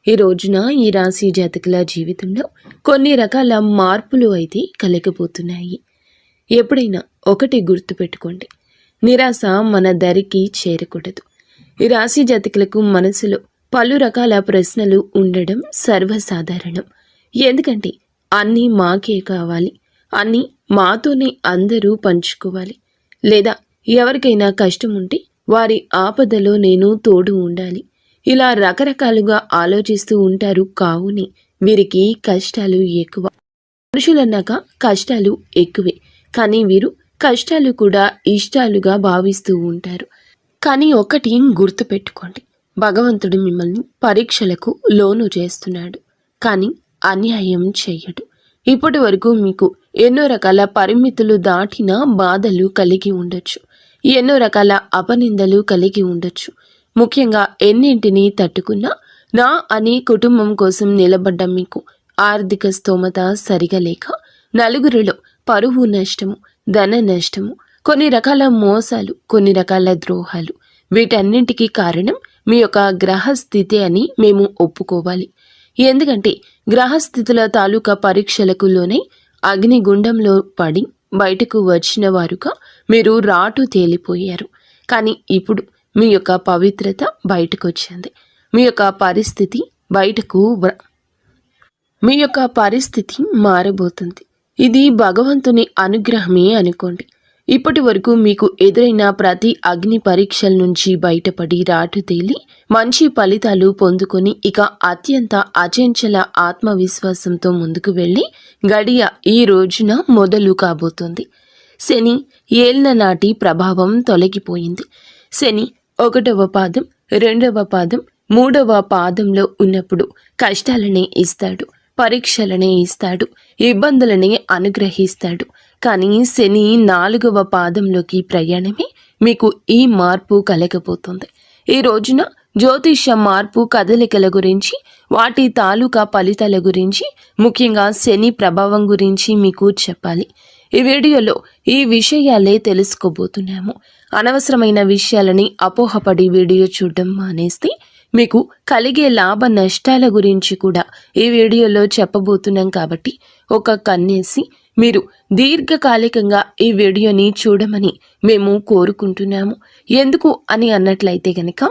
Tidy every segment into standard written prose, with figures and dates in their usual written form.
ఈ రోజున ఈ రాశి జాతకుల జీవితంలో కొన్ని రకాల మార్పులు అయితే కలగబోతున్నాయి. ఎప్పుడైనా ఒకటి గుర్తుపెట్టుకోండి, నిరాశ మన దరికి చేరకూడదు. ఈ రాశి జాతకులకు మనసులో పలు రకాల ప్రశ్నలు ఉండడం సర్వసాధారణం. ఎందుకంటే అన్నీ మాకే కావాలి, అన్నీ మాతోనే అందరూ పంచుకోవాలి, లేదా ఎవరికైనా కష్టం ఉంటే వారి ఆపదలో నేను తోడు ఉండాలి, ఇలా రకరకాలుగా ఆలోచిస్తూ ఉంటారు. కావుని వీరికి కష్టాలు ఎక్కువ. మనుషులన్నాక కష్టాలు ఎక్కువే, కానీ వీరు కష్టాలు కూడా ఇష్టాలుగా భావిస్తూ ఉంటారు. కానీ ఒకటి గుర్తుపెట్టుకోండి, భగవంతుడు మిమ్మల్ని పరీక్షలకు లోను చేస్తున్నాడు, కానీ అన్యాయం చెయ్యడు. ఇప్పటి వరకు మీకు ఎన్నో రకాల పరిమితులు దాటిన బాధలు కలిగి ఉండొచ్చు, ఎన్నో రకాల అపనిందలు కలిగి ఉండొచ్చు. ముఖ్యంగా ఎన్నింటినీ తట్టుకున్నా నా అని కుటుంబం కోసం నిలబడ్డ మీకు ఆర్థిక స్తోమత సరిగా లేక నలుగురిలో పరువు నష్టము, ధన నష్టము, కొన్ని రకాల మోసాలు, కొన్ని రకాల ద్రోహాలు, వీటన్నింటికీ కారణం మీ యొక్క గ్రహస్థితి అని మేము ఒప్పుకోవాలి. ఎందుకంటే గ్రహస్థితుల తాలూకా పరీక్షలకు లోనై అగ్నిగుండంలో పడి బయటకు వచ్చిన వారుగా మీరు రాటు తేలిపోయారు. కానీ ఇప్పుడు మీ యొక్క పవిత్రత బయటకు వచ్చింది. మీ యొక్క పరిస్థితి మారబోతుంది. ఇది భగవంతుని అనుగ్రహమే అనుకోండి. ఇప్పటి వరకు మీకు ఎదురైన ప్రతి అగ్ని పరీక్షల నుంచి బయటపడి రాటు తేలి మంచి ఫలితాలు పొందుకొని ఇక అత్యంత అచంచల ఆత్మవిశ్వాసంతో ముందుకు వెళ్ళి గడియ ఈ రోజున మొదలు కాబోతుంది. శని ఏళ్ల నాటి ప్రభావం తొలగిపోయింది. శని 1వ పాదం, 2వ పాదం, 3వ పాదంలో ఉన్నప్పుడు కష్టాలనే ఇస్తాడు, పరీక్షలనే ఇస్తాడు, ఇబ్బందులనే అనుగ్రహిస్తాడు. కానీ శని 4వ పాదంలోకి ప్రయాణమే మీకు ఈ మార్పు కలగబోతుంది. ఈ రోజున జ్యోతిష మార్పు కదలికల గురించి, వాటి తాలూకా ఫలితాల గురించి, ముఖ్యంగా శని ప్రభావం గురించి మీకు చెప్పాలి. ఈ వీడియోలో ఈ విషయాలే తెలుసుకోబోతున్నాము. అనవసరమైన విషయాలని అపోహపడి వీడియో చూడడం మానేస్తే మీకు కలిగే లాభ నష్టాల గురించి కూడా ఈ వీడియోలో చెప్పబోతున్నాం. కాబట్టి ఒక కన్నేసి మీరు దీర్ఘకాలికంగా ఈ వీడియోని చూడమని మేము కోరుకుంటున్నాము. ఎందుకు అని అన్నట్లయితే గనక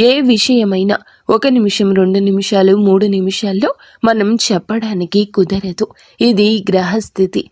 ఏ విషయమైనా 1 నిమిషం, 2 నిమిషాలు, 3 నిమిషాల్లో మనం చెప్పడానికి కుదరదు. ఇది గ్రహస్థితి.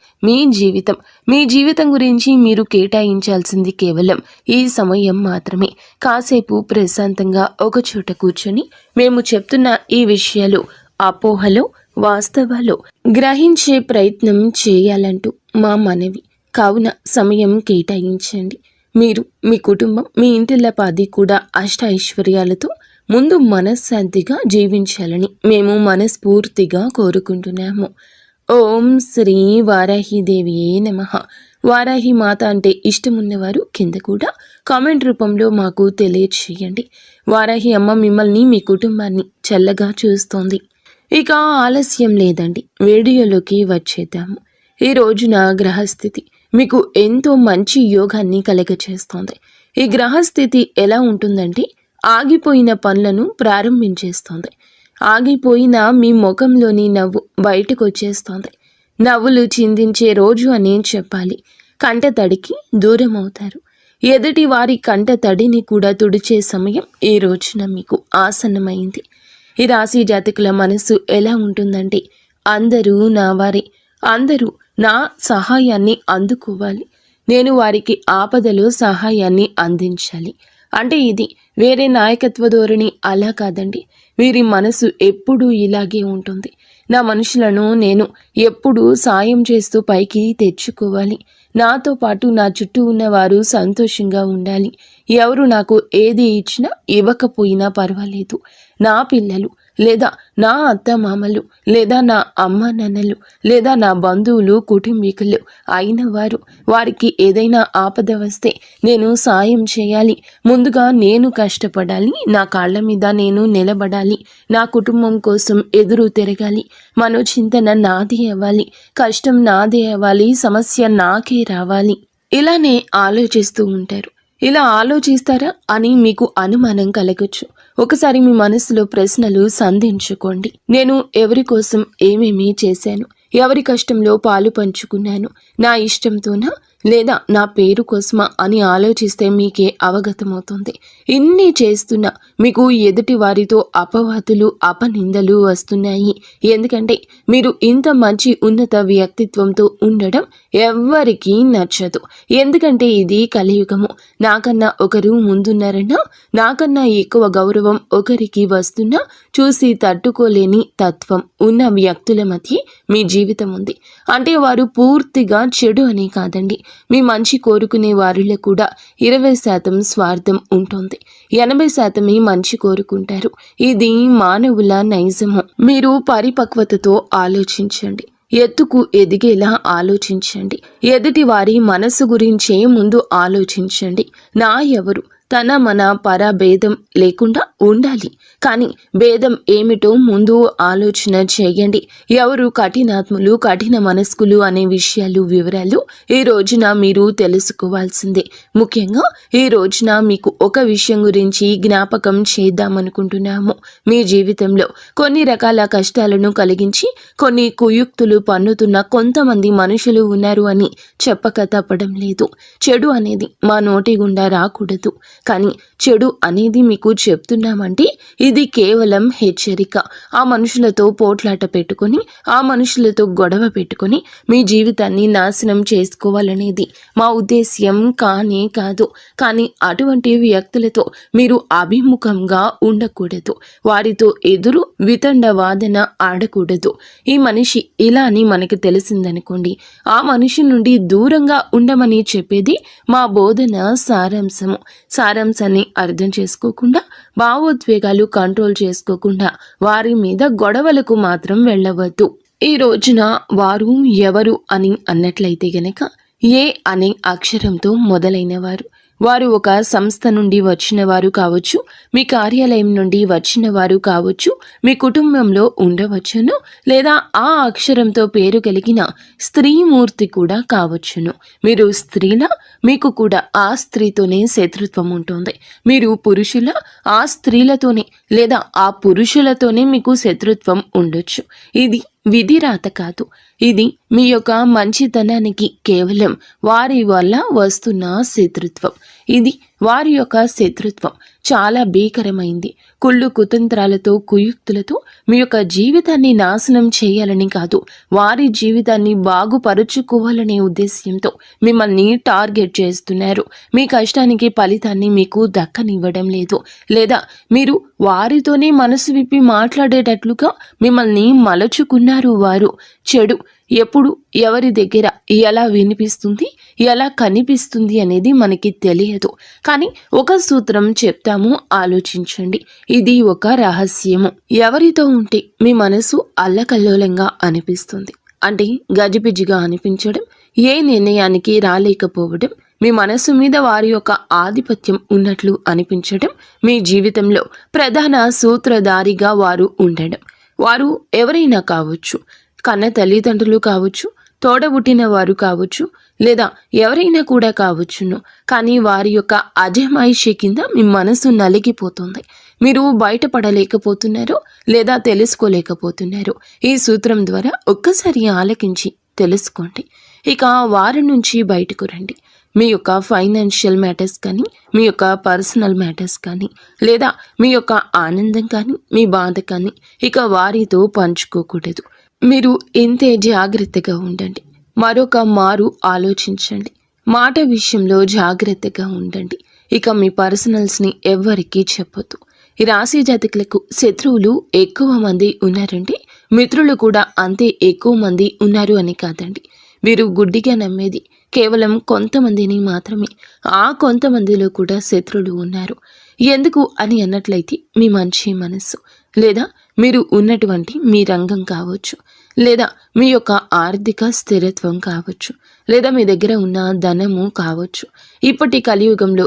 మీ జీవితం గురించి మీరు కేటాయించాల్సింది కేవలం ఈ సమయం మాత్రమే. కాసేపు ప్రశాంతంగా ఒక చోట కూర్చొని మేము చెప్తున్న ఈ విషయాలు అపోహలో వాస్తవాలు గ్రహించే ప్రయత్నం చేయాలంటూ మా మనవి. కావున సమయం కేటాయించండి. మీరు, మీ కుటుంబం, మీ ఇంటిల్లపాది కూడా అష్ట ఐశ్వర్యాలతో ముందు మనశ్శాంతిగా జీవించాలని మేము మనస్ఫూర్తిగా కోరుకుంటున్నాము. ఓం శ్రీ వారాహిదేవియే నమః. వారాహి మాత అంటే ఇష్టమున్నవారు కింద కూడా కామెంట్ రూపంలో మాకు తెలియచేయండి. వారాహి అమ్మ మిమ్మల్ని, మీ కుటుంబాన్ని చల్లగా చూస్తోంది. ఇక ఆలస్యం లేదండి, వీడియోలోకి వచ్చేద్దాము. ఈ రోజున గ్రహస్థితి మీకు ఎంతో మంచి యోగాన్ని కలగచేస్తోంది. ఈ గ్రహస్థితి ఎలా ఉంటుందంటే ఆగిపోయిన పనులను ప్రారంభించేస్తోంది. ఆగిపోయిన మీ ముఖంలోని నవ్వు బయటకు వచ్చేస్తోంది. నవ్వులు చిందించే రోజు అని చెప్పాలి. కంటతడికి దూరం అవుతారు. ఎదుటి వారి కంటతడిని కూడా తుడిచే సమయం ఈ రోజున మీకు ఆసన్నమైంది. ఈ రాశి జాతకుల మనసు ఎలా ఉంటుందంటే అందరూ నా వారే, అందరూ నా సహాయాన్ని అందుకోవాలి, నేను వారికి ఆపదలో సహాయాన్ని అందించాలి. అంటే ఇది వేరే నాయకత్వ ధోరణి అలా కాదండి. వీరి మనసు ఎప్పుడూ ఇలాగే ఉంటుంది. నా మనుషులను నేను ఎప్పుడూ సాయం చేస్తూ పైకి తెచ్చుకోవాలి, నాతో పాటు నా చుట్టూ ఉన్నవారు సంతోషంగా ఉండాలి. ఎవరు నాకు ఏది ఇచ్చినా ఇవ్వకపోయినా పర్వాలేదు, నా పిల్లలు లేదా నా అత్తమామలు లేదా నా అమ్మ నాన్నలు లేదా నా బంధువులు, కుటుంబీకులు అయిన వారికి ఏదైనా ఆపద వస్తే నేను సాయం చేయాలి. ముందుగా నేను కష్టపడాలి, నా కాళ్ళ మీద నేను నిలబడాలి, నా కుటుంబం కోసం ఎదురు తిరగాలి, మనోచింతన నాదే అవ్వాలి, కష్టం నాదే అవ్వాలి, సమస్య నాకే రావాలి. ఇలానే ఆలోచిస్తూ ఉంటారు. ఇలా ఆలోచిస్తారా అని మీకు అనుమానం కలగచ్చు. ఒకసారి మీ మనసులో ప్రశ్నలు సంధించుకోండి. నేను ఎవరి కోసం ఏమేమి చేశాను? ఎవరి కష్టంలో పాలు పంచుకున్నాను? నా ఇష్టంతోనా లేదా నా పేరు కోసమా అని ఆలోచిస్తే మీకే అవగతమవుతుంది. ఇన్ని చేస్తున్నా మీకు ఎదుటి వారితో అపవాదులు అపనిందలు వస్తున్నాయి. ఎందుకంటే మీరు ఇంత మంచి ఉన్నత వ్యక్తిత్వంతో ఉండడం ఎవ్వరికీ నచ్చదు. ఎందుకంటే ఇది కలియుగము. నాకన్నా ఒకరు ముందున్నారన్నా, నాకన్నా ఎక్కువ గౌరవం ఒకరికి వస్తున్నా చూసి తట్టుకోలేని తత్వం ఉన్న వ్యక్తుల మధ్య మీ జీవితం ఉంది. అంటే వారు పూర్తిగా చెడు అని కాదండి. మీ మంచి కోరుకునే వారిలో కూడా 20% స్వార్థం ఉంటుంది, 80% మంచి కోరుకుంటారు. ఇది మానవుల నైజము. మీరు పరిపక్వతతో ఆలోచించండి. ఎత్తుకు ఎదిగేలా ఆలోచించండి. ఎదుటి వారి మనసు గురించే ముందు ఆలోచించండి. నా ఎవరు తన మన పర భేదం లేకుండా ఉండాలి. కానీ భేదం ఏమిటో ముందు ఆలోచన చేయండి. ఎవరు కఠినాత్ములు కఠిన మనస్కులు అనే విషయాలు వివరాలు ఈ రోజున మీరు తెలుసుకోవాల్సిందే. ముఖ్యంగా ఈ రోజున మీకు ఒక విషయం గురించి జ్ఞాపకం చేద్దామనుకుంటున్నాము. మీ జీవితంలో కొన్ని రకాల కష్టాలను కలిగించి కొన్ని కుయుక్తులు పన్నుతున్న కొంతమంది మనుషులు ఉన్నారు అని చెప్పక తప్పడం లేదు. చెడు అనేది మా నోటి గుండా రాకూడదు. కానీ చెడు అనేది మీకు చెప్తున్నామంటే ఇది కేవలం హెచ్చరిక. ఆ మనుషులతో పోట్లాట పెట్టుకొని, ఆ మనుషులతో గొడవ పెట్టుకొని మీ జీవితాన్ని నాశనం చేసుకోవాలనేది మా ఉద్దేశ్యం కానే కాదు. కానీ అటువంటి వ్యక్తులతో మీరు అభిముఖంగా ఉండకూడదు. వారితో ఎదురు వితండ వాదన ఆడకూడదు. ఈ మనిషి ఇలా అని మనకి తెలిసిందనుకోండి, ఆ మనిషి నుండి దూరంగా ఉండమని చెప్పేది మా బోధన సారాంశము. సారాంశాన్ని అర్థం చేసుకోకుండా, భావోద్వేగాలు కంట్రోల్ చేసుకోకుండా వారి మీద గొడవలకు మాత్రం వెళ్ళవద్దు. ఈ రోజున వారు ఎవరు అని అన్నట్లయితే గనక ఏ అనే అక్షరంతో మొదలైన వారు ఒక సంస్థ నుండి వచ్చిన వారు కావచ్చు, మీ కార్యాలయం నుండి వచ్చిన వారు కావచ్చు, మీ కుటుంబంలో ఉండవచ్చును, లేదా ఆ అక్షరంతో పేరు కలిగిన స్త్రీమూర్తి కూడా కావచ్చును. మీరు స్త్రీలా, మీకు కూడా ఆ స్త్రీతోనే శత్రుత్వం ఉంటుంది. మీరు పురుషుల, ఆ స్త్రీలతోనే లేదా ఆ పురుషులతోనే మీకు శత్రుత్వం ఉండొచ్చు. ఇది విధిరాత కాదు. ఇది మీ యొక్క మంచితనానికి కేవలం వారి వల్ల వస్తున్న శత్రుత్వం. ఇది వారి యొక్క శత్రుత్వం చాలా భీకరమైంది. కుళ్ళు కుతంత్రాలతో కుయుక్తులతో మీ యొక్క జీవితాన్ని నాశనం చేయాలని కాదు, వారి జీవితాన్ని బాగుపరుచుకోవాలనే ఉద్దేశ్యంతో మిమ్మల్ని టార్గెట్ చేస్తున్నారు. మీ కష్టానికి ఫలితాన్ని మీకు దక్కనివ్వడం లేదు. లేదా మీరు వారితోనే మనసు విప్పి మాట్లాడేటట్లుగా మిమ్మల్ని మలచుకున్నారు. వారు చెడు ఎప్పుడు ఎవరి దగ్గర ఎలా వినిపిస్తుంది, ఎలా కనిపిస్తుంది అనేది మనకి తెలియదు. కానీ ఒక సూత్రం చెప్తాము, ఆలోచించండి. ఇది ఒక రహస్యము. ఎవరితో ఉంటే మీ మనసు అల్లకల్లోలంగా అనిపిస్తుంది అంటే గజిబిజిగా అనిపించడం, ఏ నిర్ణయానికి రాలేకపోవడం, మీ మనసు మీద వారి యొక్క ఆధిపత్యం ఉన్నట్లు అనిపించడం, మీ జీవితంలో ప్రధాన సూత్రధారిగా వారు ఉండడం. వారు ఎవరైనా కావచ్చు, కన్న తల్లిదండ్రులు కావచ్చు, తోడబుట్టిన వారు కావచ్చు, లేదా ఎవరైనా కూడా కావచ్చును. కానీ వారి యొక్క అజమాయిషి కింద మీ మనసు నలిగిపోతుంది. మీరు బయటపడలేకపోతున్నారు లేదా తెలుసుకోలేకపోతున్నారు. ఈ సూత్రం ద్వారా ఒక్కసారి ఆలకించి తెలుసుకోండి. ఇక వారి నుంచి బయటకు రండి. మీ యొక్క ఫైనాన్షియల్ మ్యాటర్స్ కానీ, మీ యొక్క పర్సనల్ మ్యాటర్స్ కానీ, లేదా మీ యొక్క ఆనందం కానీ, మీ బాధ కానీ ఇక వారితో పంచుకోకూడదు. మీరు ఇంతే జాగ్రత్తగా ఉండండి. మరొక మారు ఆలోచించండి. మాట విషయంలో జాగ్రత్తగా ఉండండి. ఇక మీ పర్సనల్స్ని ఎవ్వరికీ చెప్పొద్దు. ఈ రాశి జాతకులకు శత్రువులు ఎక్కువ మంది ఉన్నారండి, మిత్రులు కూడా అంతే ఎక్కువ మంది ఉన్నారు అని కాదండి. వీరు గుడ్డిగా నమ్మేది కేవలం కొంతమందిని మాత్రమే. ఆ కొంతమందిలో కూడా శత్రువులు ఉన్నారు. ఎందుకు అని అన్నట్లయితే మీ మంచి మనస్సు, లేదా మీరు ఉన్నటువంటి మీ రంగం కావచ్చు, లేదా మీ యొక్క ఆర్థిక స్థిరత్వం కావచ్చు, లేదా మీ దగ్గర ఉన్న ధనము కావచ్చు. ఇప్పటి కలియుగంలో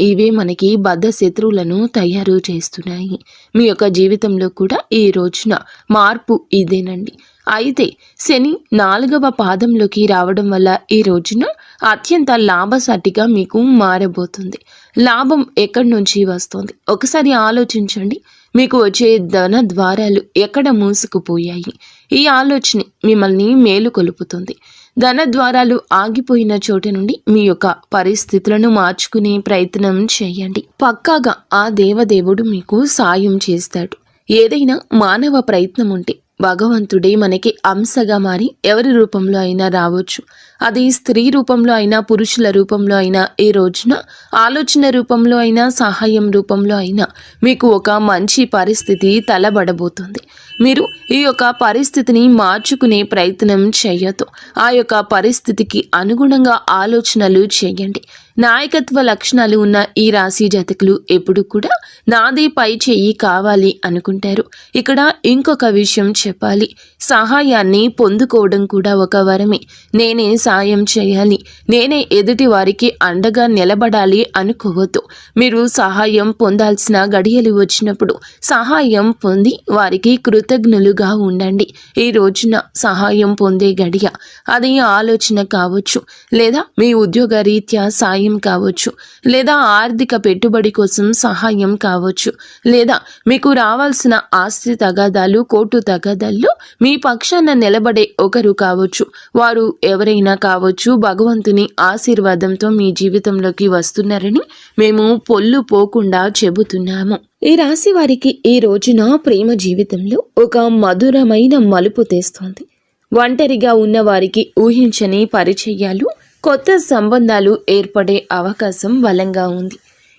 ఇవే మనకి బద్ధ శత్రువులను తయారు చేస్తున్నాయి. మీ యొక్క జీవితంలో కూడా ఈ రోజున మార్పు ఇదేనండి. అయితే శని 4వ పాదంలోకి రావడం వల్ల ఈ రోజున అత్యంత లాభసాటిగా మీకు మారబోతుంది. లాభం ఎక్కడి నుంచి వస్తుంది? ఒకసారి ఆలోచించండి. మీకు వచ్చే ధన ద్వారాలు ఎక్కడ మూసుకుపోయాయి? ఈ ఆలోచన మిమ్మల్ని మేలుకొలుపుతుంది. ధన ద్వారాలు ఆగిపోయిన చోట నుండి మీ యొక్క పరిస్థితులను మార్చుకునే ప్రయత్నం చేయండి. పక్కాగా ఆ దేవదేవుడు మీకు సాయం చేస్తాడు. ఏదైనా మానవ ప్రయత్నం ఉంటే భగవంతుడే మనకి అంశగా మారి ఎవరి రూపంలో అయినా రావచ్చు. అది స్త్రీ రూపంలో అయినా, పురుషుల రూపంలో అయినా, ఈ రోజున ఆలోచన రూపంలో అయినా, సహాయం రూపంలో అయినా మీకు ఒక మంచి పరిస్థితి తలబడబోతుంది. మీరు ఈ యొక్క పరిస్థితిని మార్చుకునే ప్రయత్నం చేయొద్దు. ఆ యొక్క పరిస్థితికి అనుగుణంగా ఆలోచనలు చేయండి. నాయకత్వ లక్షణాలు ఉన్న ఈ రాశి జాతకులు ఎప్పుడు కూడా నాదే పై చేయి కావాలి అనుకుంటారు. ఇక్కడ ఇంకొక విషయం చెప్పాలి. సహాయాన్ని పొందుకోవడం కూడా ఒక వరమే. నేనే సాయం చేయాలి, నేనే ఎదుటి వారికి అండగా నిలబడాలి అనుకోవద్దు. మీరు సహాయం పొందాల్సిన గడియలు వచ్చినప్పుడు సహాయం పొంది వారికి కృతజ్ఞులుగా ఉండండి. ఈ రోజున సహాయం పొందే గడియ. అది ఆలోచన కావచ్చు, లేదా మీ ఉద్యోగ రీత్యా సాయం కావచ్చు, లేదా ఆర్థిక పెట్టుబడి కోసం సహాయం కావచ్చు, లేదా మీకు రావాల్సిన ఆస్తి తగాదాలు, కోర్టు తగాదాల్లో మీ పక్షాన నిలబడే ఒకరు కావచ్చు. వారు ఎవరైనా కావచ్చు. భగవంతుని ఆశీర్వాదంతో మీ జీవితంలోకి వస్తున్నారని మేము పొల్లు పోకుండా చెబుతున్నాము. ఈ రాశి వారికి ఈ రోజున ప్రేమ జీవితంలో ఒక మధురమైన మలుపు తెస్తోంది. ఒంటరిగా ఉన్న వారికి ఊహించని పరిచయాలు, కొత్త సంబంధాలు ఏర్పడే అవకాశం బలంగా ఉంది.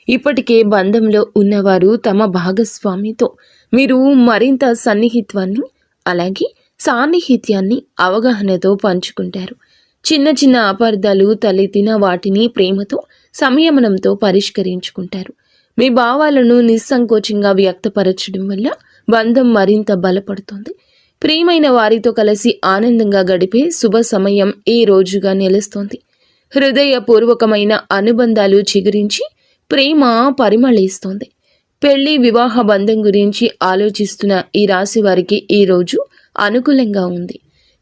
ఇప్పటికే బంధంలో ఉన్నవారు తమ భాగస్వామితో మీరు మరింత సన్నిహిత్వాన్ని, అలాగే సాన్నిహిత్యాన్ని, అవగాహనతో పంచుకుంటారు. చిన్న చిన్న అపార్థాలు తలెత్తిన వాటిని ప్రేమతో, సంయమనంతో పరిష్కరించుకుంటారు. మీ భావాలను నిస్సంకోచంగా వ్యక్తపరచడం వల్ల బంధం మరింత బలపడుతుంది. ప్రియమైన వారితో కలిసి ఆనందంగా గడిపే శుభ సమయం ఈ రోజుగా నిలుస్తోంది. హృదయపూర్వకమైన అనుబంధాలు చిగురించి ప్రేమ పరిమళిస్తోంది. పెళ్లి, వివాహ బంధం గురించి ఆలోచిస్తున్న ఈ రాశి వారికి ఈ రోజు అనుకూలంగా ఉంది.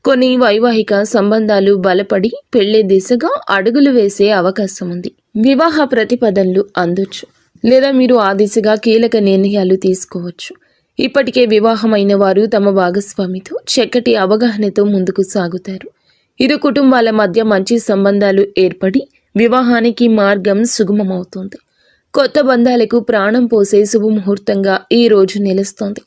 కొన్ని వైవాహిక సంబంధాలు బలపడి పెళ్లి దిశగా అడుగులు వేసే అవకాశం ఉంది. వివాహ ప్రతిపాదనలు అందొచ్చు, లేదా మీరు ఆ దిశగా కీలక నిర్ణయాలు తీసుకోవచ్చు. ఇప్పటికే వివాహమైన వారు తమ భాగస్వామితో చక్కటి అవగాహనతో ముందుకు సాగుతారు. ఇరు కుటుంబాల మధ్య మంచి సంబంధాలు ఏర్పడి వివాహానికి మార్గం సుగమమవుతుంది. కొత్త బంధాలకు ప్రాణం పోసే శుభముహూర్తంగా ఈ రోజు నిలుస్తోంది.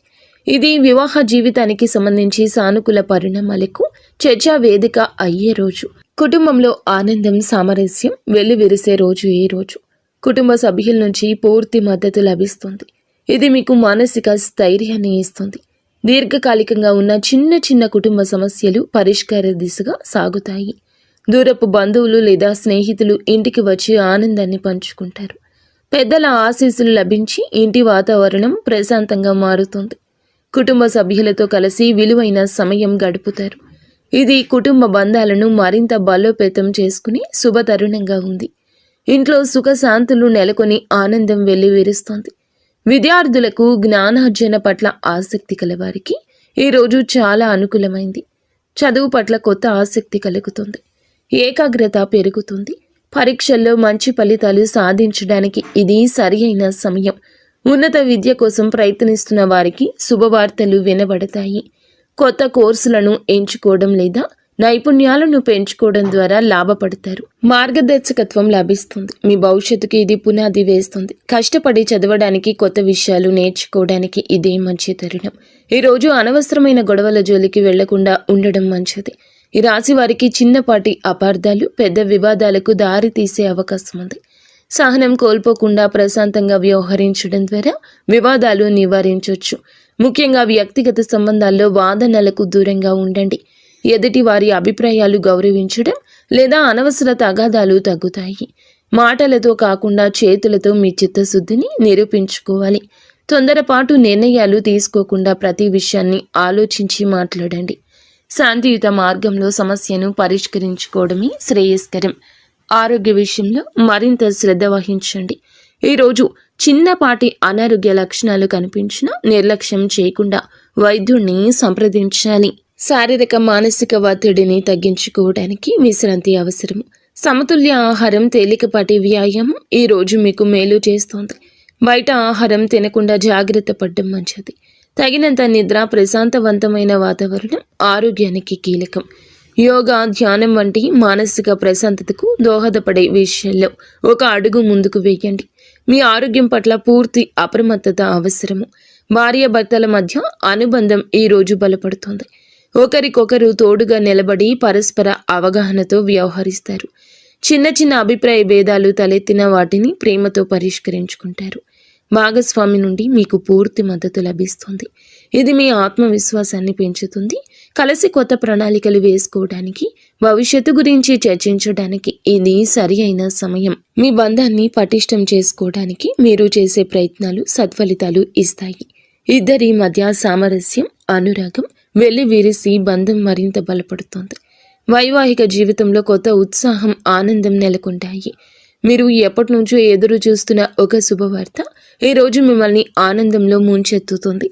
ఇది వివాహ జీవితానికి సంబంధించి సానుకూల పరిణామాలకు చర్చా వేదిక అయ్యే రోజు. కుటుంబంలో ఆనందం, సామరస్యం వెల్లివిరిసే రోజు ఈ రోజు. కుటుంబ సభ్యుల నుంచి పూర్తి మద్దతు లభిస్తుంది. ఇది మీకు మానసిక స్థైర్యాన్ని ఇస్తుంది. దీర్ఘకాలికంగా ఉన్న చిన్న చిన్న కుటుంబ సమస్యలు పరిష్కార దిశగా సాగుతాయి. దూరపు బంధువులు లేదా స్నేహితులు ఇంటికి వచ్చి ఆనందాన్ని పంచుకుంటారు. పెద్దల ఆశీస్సులు లభించి ఇంటి వాతావరణం ప్రశాంతంగా మారుతుంది. కుటుంబ సభ్యులతో కలిసి విలువైన సమయం గడుపుతారు. ఇది కుటుంబ బంధాలను మరింత బలోపేతం చేసుకుని శుభతరుణంగా ఉంది. ఇంట్లో సుఖశాంతులు నెలకొని ఆనందం వెల్లివిరుస్తోంది. విద్యార్థులకు జ్ఞానార్జన పట్ల ఆసక్తి కలవారికి ఈరోజు చాలా అనుకూలమైంది. చదువు పట్ల కొత్త ఆసక్తి కలుగుతుంది. ఏకాగ్రత పెరుగుతుంది. పరీక్షల్లో మంచి ఫలితాలు సాధించడానికి ఇది సరి అయిన సమయం. ఉన్నత విద్య కోసం ప్రయత్నిస్తున్న వారికి శుభవార్తలు వినబడతాయి. కొత్త కోర్సులను ఎంచుకోవడం లేదా నైపుణ్యాలను పెంచుకోవడం ద్వారా లాభపడతారు. మార్గదర్శకత్వం లభిస్తుంది. మీ భవిష్యత్తుకి ఇది పునాది వేస్తుంది. కష్టపడి చదవడానికి, కొత్త విషయాలు నేర్చుకోవడానికి ఇదే మంచి తరుణం. ఈరోజు అనవసరమైన గొడవల జోలికి వెళ్లకుండా ఉండడం మంచిది. ఈ రాశి వారికి చిన్నపాటి అపార్థాలు పెద్ద వివాదాలకు దారి తీసే అవకాశం ఉంది. సహనం కోల్పోకుండా ప్రశాంతంగా వ్యవహరించడం ద్వారా వివాదాలు నివారించవచ్చు. ముఖ్యంగా వ్యక్తిగత సంబంధాల్లో వాదనలకు దూరంగా ఉండండి. ఎదుటి వారి అభిప్రాయాలు గౌరవించడం లేదా అనవసర తగాదాలు తగ్గుతాయి. మాటలతో కాకుండా చేతులతో మీ చిత్తశుద్ధిని నిరూపించుకోవాలి. తొందరపాటు నిర్ణయాలు తీసుకోకుండా ప్రతి విషయాన్ని ఆలోచించి మాట్లాడండి. శాంతియుత మార్గంలో సమస్యను పరిష్కరించుకోవడమే శ్రేయస్కరం. ఆరోగ్య విషయంలో మరింత శ్రద్ధ వహించండి. ఈరోజు చిన్నపాటి అనారోగ్య లక్షణాలు కనిపించినా నిర్లక్ష్యం చేయకుండా వైద్యుడిని సంప్రదించాలి. శారీరక, మానసిక ఒత్తిడిని తగ్గించుకోవడానికి విశ్రాంతి అవసరం. సమతుల్య ఆహారం, తేలికపాటి వ్యాయామం ఈ రోజు మీకు మేలు చేస్తోంది. బయట ఆహారం తినకుండా జాగ్రత్త పడడం మంచిది. తగినంత నిద్ర, ప్రశాంతవంతమైన వాతావరణం ఆరోగ్యానికి కీలకం. యోగా, ధ్యానం వంటి మానసిక ప్రశాంతతకు దోహదపడే విషయాల్లో ఒక అడుగు ముందుకు వేయండి. మీ ఆరోగ్యం పట్ల పూర్తి అప్రమత్తత అవసరము. భార్యాభర్తల మధ్య అనుబంధం ఈ రోజు బలపడుతోంది. ఒకరికొకరు తోడుగా నిలబడి పరస్పర అవగాహనతో వ్యవహరిస్తారు. చిన్న చిన్న అభిప్రాయ భేదాలు తలెత్తిన వాటిని ప్రేమతో పరిష్కరించుకుంటారు. భాగస్వామి నుండి మీకు పూర్తి మద్దతు లభిస్తుంది. ఇది మీ ఆత్మవిశ్వాసాన్ని పెంచుతుంది. కలిసి కొత్త ప్రణాళికలు వేసుకోవడానికి, భవిష్యత్తు గురించి చర్చించడానికి ఇది సరి అయిన సమయం. మీ బంధాన్ని పటిష్టం చేసుకోవడానికి మీరు చేసే ప్రయత్నాలు సత్ఫలితాలు ఇస్తాయి. ఇద్దరి మధ్య సామరస్యం, అనురాగం వెల్లివిరిసి బంధం మరింత బలపడుతోంది. వైవాహిక జీవితంలో కొత్త ఉత్సాహం, ఆనందం నెలకొంటాయి. మీరు ఎప్పటి నుంచో ఎదురు చూస్తున్న ఒక శుభవార్త ఈరోజు మిమ్మల్ని ఆనందంలో ముంచెత్తుతుంది.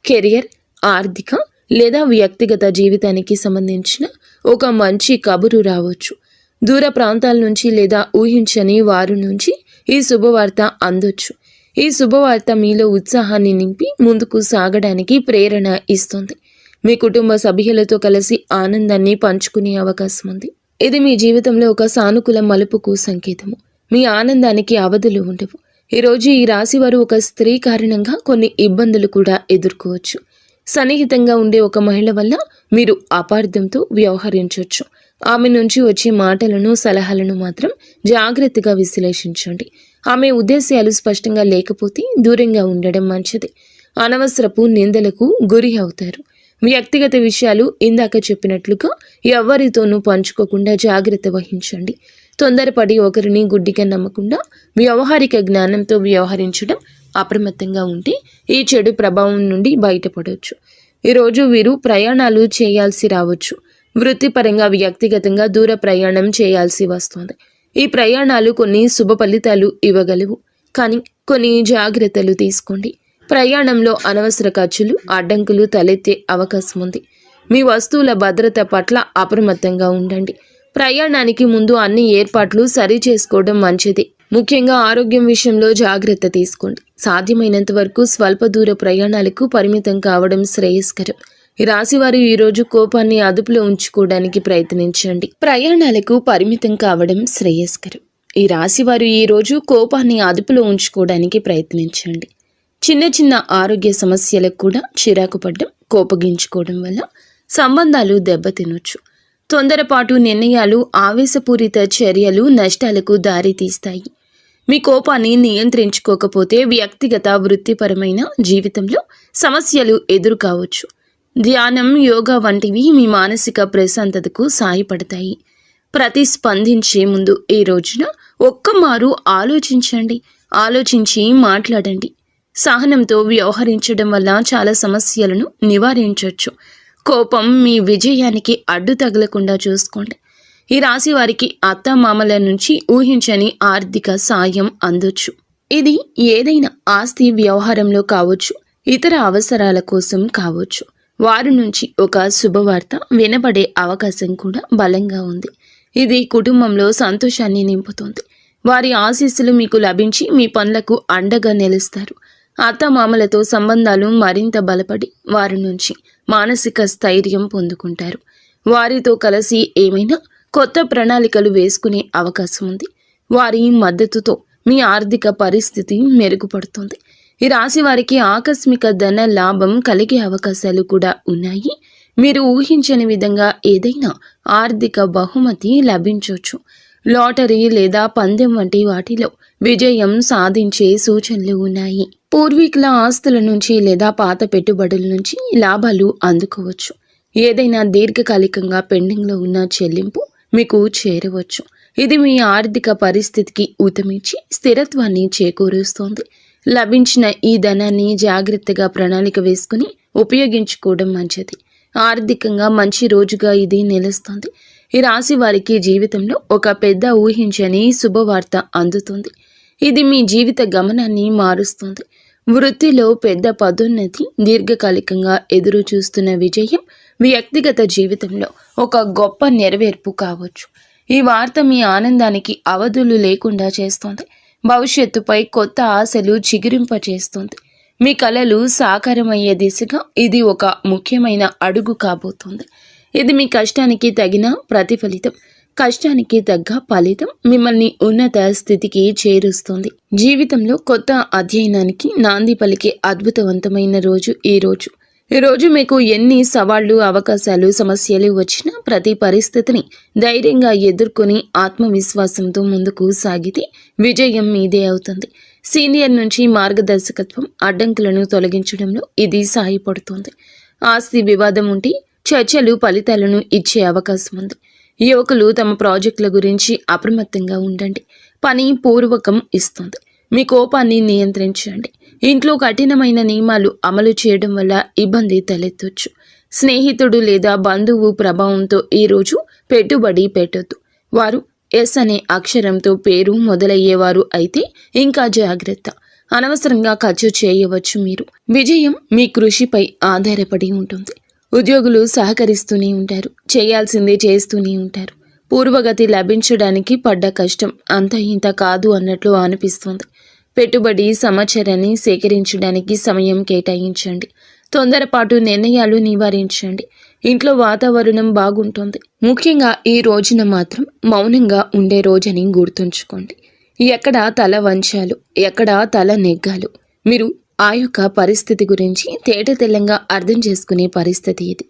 కెరియర్, ఆర్థిక లేదా వ్యక్తిగత జీవితానికి సంబంధించిన ఒక మంచి కబురు రావచ్చు. దూర ప్రాంతాల నుంచి లేదా ఊహించని వారి నుంచి ఈ శుభవార్త అందొచ్చు. ఈ శుభవార్త మీలో ఉత్సాహాన్ని నింపి ముందుకు సాగడానికి ప్రేరణ ఇస్తుంది. మీ కుటుంబ సభ్యులతో కలిసి ఆనందాన్ని పంచుకునే అవకాశం ఉంది. ఇది మీ జీవితంలో ఒక సానుకూల మలుపుకు సంకేతము. మీ ఆనందానికి అవధులు ఉండవు. ఈరోజు ఈ రాశి వారు ఒక స్త్రీ కారణంగా కొన్ని ఇబ్బందులు కూడా ఎదుర్కోవచ్చు. సన్నిహితంగా ఉండే ఒక మహిళ వల్ల మీరు అపార్థంతో వ్యవహరించవచ్చు. ఆమె నుంచి వచ్చే మాటలను, సలహాలను మాత్రం జాగ్రత్తగా విశ్లేషించండి. ఆమె ఉద్దేశాలు స్పష్టంగా లేకపోతే దూరంగా ఉండడం మంచిది. అనవసరపు నిందలకు గురి అవుతారు. వ్యక్తిగత విషయాలు ఇందాక చెప్పినట్లుగా ఎవరితోనూ పంచుకోకుండా జాగ్రత్త వహించండి. తొందరపడి ఒకరిని గుడ్డిగా నమ్మకుండా వ్యవహారిక జ్ఞానంతో వ్యవహరించడం, అప్రమత్తంగా ఉంటే ఈ చెడు ప్రభావం నుండి బయటపడవచ్చు. ఈరోజు వీరు ప్రయాణాలు చేయాల్సి రావచ్చు. వృత్తిపరంగా, వ్యక్తిగతంగా దూర ప్రయాణం చేయాల్సి వస్తుంది. ఈ ప్రయాణాలు కొన్ని శుభ ఫలితాలు ఇవ్వగలవు, కానీ కొన్ని జాగ్రత్తలు తీసుకోండి. ప్రయాణంలో అనవసర ఖర్చులు, అడ్డంకులు తలెత్తే అవకాశం ఉంది. మీ వస్తువుల భద్రత పట్ల అప్రమత్తంగా ఉండండి. ప్రయాణానికి ముందు అన్ని ఏర్పాట్లు సరి చేసుకోవడం మంచిది. ముఖ్యంగా ఆరోగ్యం విషయంలో జాగ్రత్త తీసుకోండి. సాధ్యమైనంత వరకు స్వల్ప దూర ప్రయాణాలకు పరిమితం కావడం శ్రేయస్కరం. ఈ రాశివారు ఈరోజు కోపాన్ని అదుపులో ఉంచుకోవడానికి ప్రయత్నించండి. ప్రయాణాలకు పరిమితం కావడం శ్రేయస్కరం. ఈ రాశివారు ఈరోజు కోపాన్ని అదుపులో ఉంచుకోవడానికి ప్రయత్నించండి. చిన్న చిన్న ఆరోగ్య సమస్యలకు కూడా చిరాకు పడ్డం, కోపగించుకోవడం వల్ల సంబంధాలు దెబ్బతినొచ్చు. తొందరపాటు నిర్ణయాలు, ఆవేశపూరిత చర్యలు నష్టాలకు దారితీస్తాయి. మీ కోపాన్ని నియంత్రించుకోకపోతే వ్యక్తిగత, వృత్తిపరమైన జీవితంలో సమస్యలు ఎదురు కావచ్చు. ధ్యానం, యోగా వంటివి మీ మానసిక ప్రశాంతతకు సహాయపడతాయి. ప్రతిస్పందించే ముందు ఈ రోజున ఒక్కమారు ఆలోచించండి. ఆలోచించి మాట్లాడండి. సహనంతో వ్యవహరించడం వల్ల చాలా సమస్యలను నివారించవచ్చు. కోపం మీ విజయానికి అడ్డు తగలకుండా చూసుకోండి. ఈ రాశి వారికి అత్తమామల నుంచి ఊహించని ఆర్థిక సాయం అందొచ్చు. ఇది ఏదైనా ఆస్తి వ్యవహారంలో కావచ్చు, ఇతర అవసరాల కోసం కావచ్చు. వారి నుంచి ఒక శుభవార్త వినబడే అవకాశం కూడా బలంగా ఉంది. ఇది కుటుంబంలో సంతోషాన్ని నింపుతుంది. వారి ఆశీస్సులు మీకు లభించి మీ పనులకు అండగా నిలుస్తారు. అత్తమామలతో సంబంధాలు మరింత బలపడి వారి నుంచి మానసిక స్థైర్యం పొందుకుంటారు. వారితో కలిసి ఏమైనా కొత్త ప్రణాళికలు వేసుకునే అవకాశం ఉంది. వారి మద్దతుతో మీ ఆర్థిక పరిస్థితి మెరుగుపడుతుంది. ఈ రాశి వారికి ఆకస్మిక ధన లాభం కలిగే అవకాశాలు కూడా ఉన్నాయి. మీరు ఊహించని విధంగా ఏదైనా ఆర్థిక బహుమతి లభించవచ్చు. లాటరీ లేదా పందెం వంటి వాటిలో విజయం సాధించే సూచనలు ఉన్నాయి. పూర్వీకుల ఆస్తుల నుంచి లేదా పాత పెట్టుబడుల నుంచి లాభాలు అందుకోవచ్చు. ఏదైనా దీర్ఘకాలికంగా పెండింగ్లో ఉన్న చెల్లింపు మీకు చేరవచ్చు. ఇది మీ ఆర్థిక పరిస్థితికి ఊతమిచ్చి స్థిరత్వాన్ని చేకూరుస్తోంది. లభించిన ఈ ధనాన్ని జాగ్రత్తగా ప్రణాళిక వేసుకుని ఉపయోగించుకోవడం మంచిది. ఆర్థికంగా మంచి రోజుగా ఇది నిలుస్తుంది. ఈ రాశి వారికి జీవితంలో ఒక పెద్ద ఊహించని శుభవార్త అందుతుంది. ఇది మీ జీవిత గమనాన్ని మారుస్తుంది. వృత్తిలో పెద్ద పదోన్నతి, దీర్ఘకాలికంగా ఎదురు చూస్తున్న విజయం, వ్యక్తిగత జీవితంలో ఒక గొప్ప నెరవేర్పు కావచ్చు. ఈ వార్త మీ ఆనందానికి అవధులు లేకుండా చేస్తోంది. భవిష్యత్తుపై కొత్త ఆశలు చిగురింపచేస్తుంది. మీ కలలు సాకారమయ్యే దిశగా ఇది ఒక ముఖ్యమైన అడుగు కాబోతోంది. ఇది మీ కష్టానికి తగిన ప్రతిఫలితం. కష్టానికి తగ్గ ఫలితం మిమ్మల్ని ఉన్నత స్థితికి చేరుస్తుంది. జీవితంలో కొత్త అధ్యయనానికి నాంది పలికే అద్భుతవంతమైన రోజు ఈ రోజు మీకు ఎన్ని సవాళ్లు, అవకాశాలు, సమస్యలు వచ్చినా ప్రతి పరిస్థితిని ధైర్యంగా ఎదుర్కొని ఆత్మవిశ్వాసంతో ముందుకు సాగితే విజయం మీదే అవుతుంది. సీనియర్ నుంచి మార్గదర్శకత్వం, అడ్డంకులను తొలగించడంలో ఇది సహాయపడుతుంది. ఆస్తి వివాదం ఉంటే చర్చలు ఫలితాలను ఇచ్చే అవకాశం ఉంది. యువకులు తమ ప్రాజెక్టుల గురించి అప్రమత్తంగా ఉండండి. పని పూర్వకం ఇస్తుంది. మీ కోపాన్ని నియంత్రించండి. ఇంట్లో కఠినమైన నియమాలు అమలు చేయడం వల్ల ఇబ్బంది తలెత్తొచ్చు. స్నేహితుడు లేదా బంధువు ప్రభావంతో ఈరోజు పెట్టుబడి పెట్టొద్దు. వారు ఎస్ అనే అక్షరంతో పేరు మొదలయ్యేవారు అయితే ఇంకా జాగ్రత్త. అనవసరంగా ఖర్చు చేయవచ్చు. మీరు విజయం మీ కృషిపై ఆధారపడి ఉంటుంది. ఉద్యోగులు సహకరిస్తూనే ఉంటారు. చేయాల్సిందే చేస్తూనే ఉంటారు. పూర్వగతి లభించడానికి పడ్డ కష్టం అంత ఇంత కాదు అన్నట్లు అనిపిస్తుంది. పెట్టుబడి సమాచారాన్ని సేకరించడానికి సమయం కేటాయించండి. తొందరపాటు నిర్ణయాలు నివారించండి. ఇంట్లో వాతావరణం బాగుంటుంది. ముఖ్యంగా ఈ రోజున మాత్రం మౌనంగా ఉండే రోజని గుర్తుంచుకోండి. ఎక్కడ తల వంచాలు, ఎక్కడ తల నెగ్గాలు, మీరు ఆ యొక్క పరిస్థితి గురించి తేటతెల్లంగా అర్థం చేసుకునే పరిస్థితి ఇది.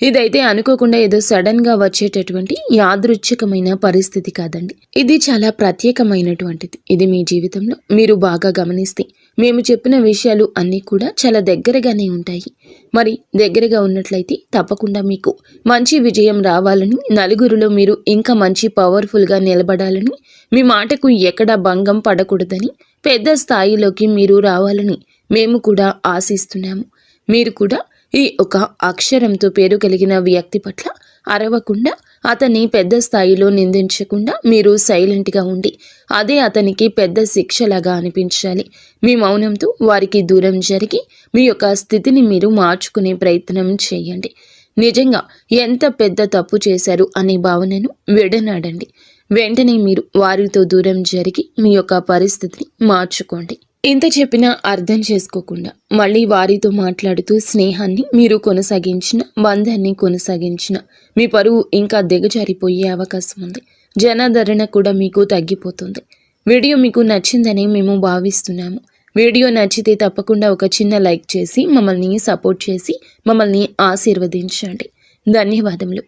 ఇదైతే అనుకోకుండా ఏదో సడన్ గా వచ్చేటటువంటి యాదృచ్ఛికమైన పరిస్థితి కాదండి. ఇది చాలా ప్రత్యేకమైనటువంటిది. ఇది మీ జీవితంలో మీరు బాగా గమనిస్తే మేము చెప్పిన విషయాలు అన్నీ కూడా చాలా దగ్గరగానే ఉంటాయి. మరి దగ్గరగా ఉన్నట్లయితే తప్పకుండా మీకు మంచి విజయం రావాలని, నలుగురిలో మీరు ఇంకా మంచి పవర్ఫుల్గా నిలబడాలని, మీ మాటకు ఎక్కడా భంగం పడకూడదని, పెద్ద స్థాయిలోకి మీరు రావాలని మేము కూడా ఆశిస్తున్నాము. మీరు కూడా ఈ ఒక అక్షరంతో పేరు కలిగిన వ్యక్తి పట్ల అరవకుండా, అతన్ని పెద్ద స్థాయిలో నిందించకుండా మీరు సైలెంట్గా ఉండి అదే అతనికి పెద్ద శిక్షలాగా అనిపించాలి. మీ మౌనంతో వారికి దూరం జరిగి మీ యొక్క స్థితిని మీరు మార్చుకునే ప్రయత్నం చేయండి. నిజంగా ఎంత పెద్ద తప్పు చేశారు అనే భావనను విడనాడండి. వెంటనే మీరు వారితో దూరం జరిగి మీ యొక్క పరిస్థితిని మార్చుకోండి. ఇంత చెప్పినా అర్థం చేసుకోకుండా మళ్ళీ వారితో మాట్లాడుతూ స్నేహాన్ని మీరు కొనసాగించిన, బంధాన్ని కొనసాగించిన మీ పరువు ఇంకా దిగజారిపోయే అవకాశం ఉంది. జనాదరణ కూడా మీకు తగ్గిపోతుంది. వీడియో మీకు నచ్చిందని మేము భావిస్తున్నాము. వీడియో నచ్చితే తప్పకుండా ఒక చిన్న లైక్ చేసి మమ్మల్ని సపోర్ట్ చేసి మమ్మల్ని ఆశీర్వదించండి. ధన్యవాదములు.